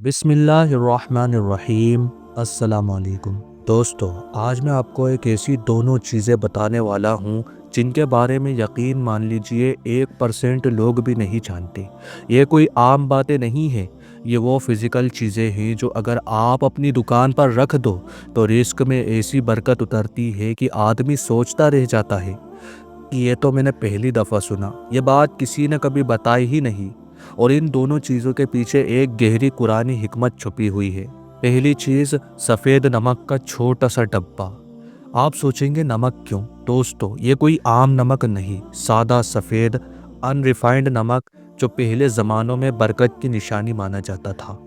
बिस्मिल्लाहिर्रहमानिर्रहीम। अस्सलाम वालेकुम दोस्तों, आज मैं आपको एक ऐसी दोनों चीज़ें बताने वाला हूँ जिनके बारे में यकीन मान लीजिए 1% लोग भी नहीं जानते। ये कोई आम बातें नहीं है, ये वो फिज़िकल चीज़ें हैं जो अगर आप अपनी दुकान पर रख दो तो रिस्क में ऐसी बरकत उतरती है कि आदमी सोचता रह जाता है कि ये तो मैंने पहली दफ़ा सुना, ये बात किसी ने कभी बताई ही नहीं। और इन दोनों चीज़ों के पीछे एक गहरी कुरानी हिकमत छुपी हुई है। पहली चीज़, सफ़ेद नमक का छोटा सा डब्बा। आप सोचेंगे नमक क्यों? दोस्तों, ये कोई आम नमक नहीं, सादा सफ़ेद अनरिफाइंड नमक जो पहले ज़मानों में बरकत की निशानी माना जाता था।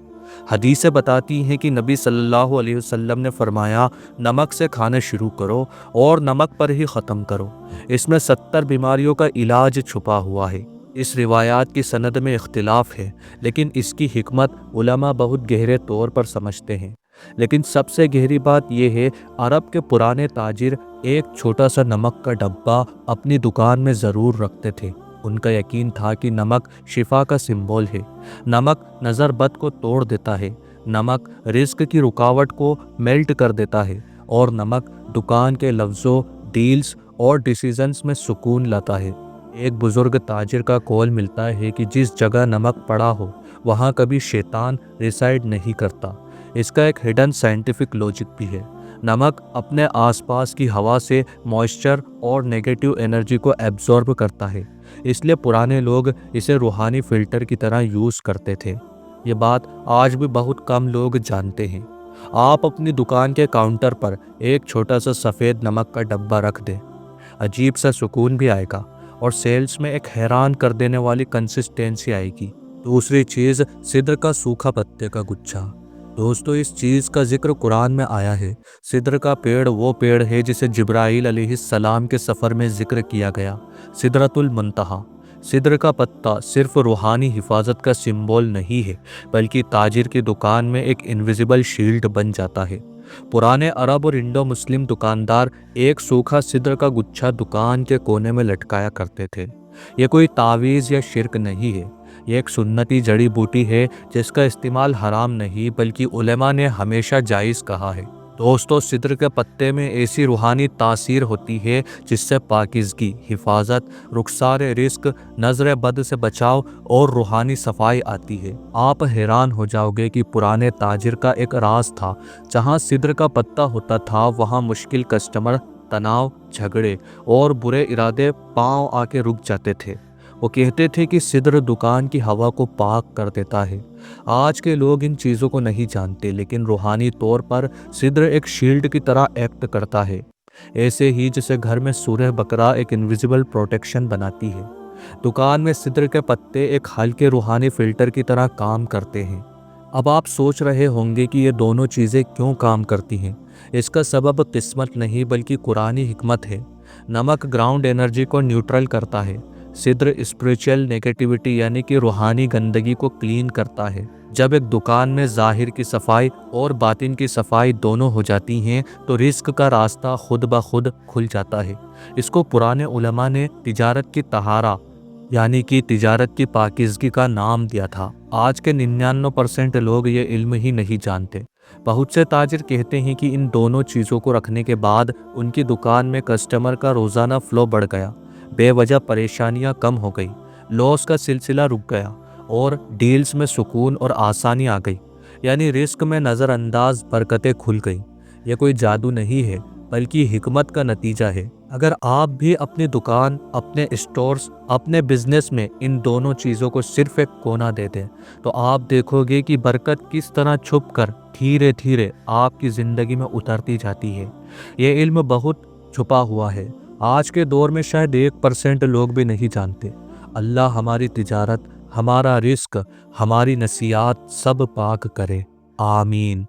हदीसें बताती हैं कि नबी सल्लल्लाहु अलैहि वसल्लम ने फरमाया, नमक से खाना शुरू करो और नमक पर ही ख़त्म करो। इसमें 70 बीमारियों का इलाज छुपा हुआ है। इस रिवायात की सनद में इख्तिलाफ है, लेकिन इसकी हिकमत उलमा बहुत गहरे तौर पर समझते हैं। लेकिन सबसे गहरी बात यह है, अरब के पुराने ताजिर एक छोटा सा नमक का डब्बा अपनी दुकान में ज़रूर रखते थे। उनका यकीन था कि नमक शिफा का सिंबल है, नमक नज़र बद को तोड़ देता है, नमक रिस्क की रुकावट को मेल्ट कर देता है और नमक दुकान के लफ्ज़ों, डील्स और डिसीजंस में सुकून लाता है। एक बुजुर्ग ताजिर का कौल मिलता है कि जिस जगह नमक पड़ा हो वहाँ कभी शैतान रिसाइड नहीं करता। इसका एक हिडन साइंटिफिक लॉजिक भी है। नमक अपने आसपास की हवा से मॉइस्चर और नेगेटिव एनर्जी को एब्जॉर्ब करता है, इसलिए पुराने लोग इसे रूहानी फ़िल्टर की तरह यूज़ करते थे। ये बात आज भी बहुत कम लोग जानते हैं। आप अपनी दुकान के काउंटर पर एक छोटा सा सफ़ेद नमक का डब्बा रख दें, अजीब सा सुकून भी आएगा और सेल्स में एक हैरान कर देने वाली कंसिस्टेंसी आएगी। दूसरी चीज़, सिद्र का सूखा पत्ते का गुच्छा। दोस्तों, इस चीज़ का जिक्र कुरान में आया है। सिद्र का पेड़ वो पेड़ है जिसे जिब्राईल अलैहिस्सलाम के सफ़र में जिक्र किया गया, सिदरतुल मुंतहा। सिद्र का पत्ता सिर्फ रूहानी हिफाजत का सिंबल नहीं है, बल्कि ताजिर की दुकान में एक इनविजिबल शील्ड बन जाता है। पुराने अरब और इंडो मुस्लिम दुकानदार एक सूखा सिद्र का गुच्छा दुकान के कोने में लटकाया करते थे। ये कोई तावीज़ या शिरक नहीं है, ये एक सुन्नती जड़ी बूटी है जिसका इस्तेमाल हराम नहीं बल्कि उलेमा ने हमेशा जायज़ कहा है। दोस्तों, सिद्र के पत्ते में ऐसी रूहानी तासीर होती है जिससे पाकिज़गी, हिफाजत, रुखसार रिस्क, नज़र बद से बचाव और रूहानी सफाई आती है। आप हैरान हो जाओगे कि पुराने ताजिर का एक राज था, जहां सिद्र का पत्ता होता था वहां मुश्किल कस्टमर, तनाव, झगड़े और बुरे इरादे पांव आके रुक जाते थे। वो कहते थे कि सिद्र दुकान की हवा को पाक कर देता है। आज के लोग इन चीज़ों को नहीं जानते, लेकिन रूहानी तौर पर सिद्र एक शील्ड की तरह एक्ट करता है, ऐसे ही जैसे घर में सूरह बकरा एक इनविजिबल प्रोटेक्शन बनाती है। दुकान में सिद्र के पत्ते एक हल्के रूहानी फिल्टर की तरह काम करते हैं। अब आप सोच रहे होंगे कि ये दोनों चीज़ें क्यों काम करती हैं। इसका सबब किस्मत नहीं बल्कि कुरानी हिकमत है। नमक ग्राउंड एनर्जी को न्यूट्रल करता है, सिद्र स्पिरिचुअल नेगेटिविटी यानी कि रूहानी गंदगी को क्लीन करता है। जब एक दुकान में ज़ाहिर की सफाई और बातिन की सफाई दोनों हो जाती हैं तो रिस्क का रास्ता खुद ब खुद खुल जाता है। इसको पुराने उलमा ने तिजारत की तहारा यानी कि तिजारत की पाकिज़गी का नाम दिया था। आज के 99% लोग ये इल्म ही नहीं जानते। बहुत से ताजिर कहते हैं कि इन दोनों चीज़ों को रखने के बाद उनकी दुकान में कस्टमर का रोज़ाना फ़्लो बढ़ गया, बेवजह परेशानियां कम हो गई, लॉस का सिलसिला रुक गया और डील्स में सुकून और आसानी आ गई, यानी रिस्क में नज़रअंदाज बरकतें खुल गई। यह कोई जादू नहीं है बल्कि हिकमत का नतीजा है। अगर आप भी अपनी दुकान, अपने स्टोर्स, अपने बिजनेस में इन दोनों चीज़ों को सिर्फ एक कोना दे दें तो आप देखोगे कि बरकत किस तरह छुप कर धीरे धीरे आपकी ज़िंदगी में उतरती जाती है। ये इल्म बहुत छुपा हुआ है, आज के दौर में शायद 1% लोग भी नहीं जानते। अल्लाह हमारी तिजारत, हमारा रिस्क, हमारी नसीहत सब पाक करे। आमीन।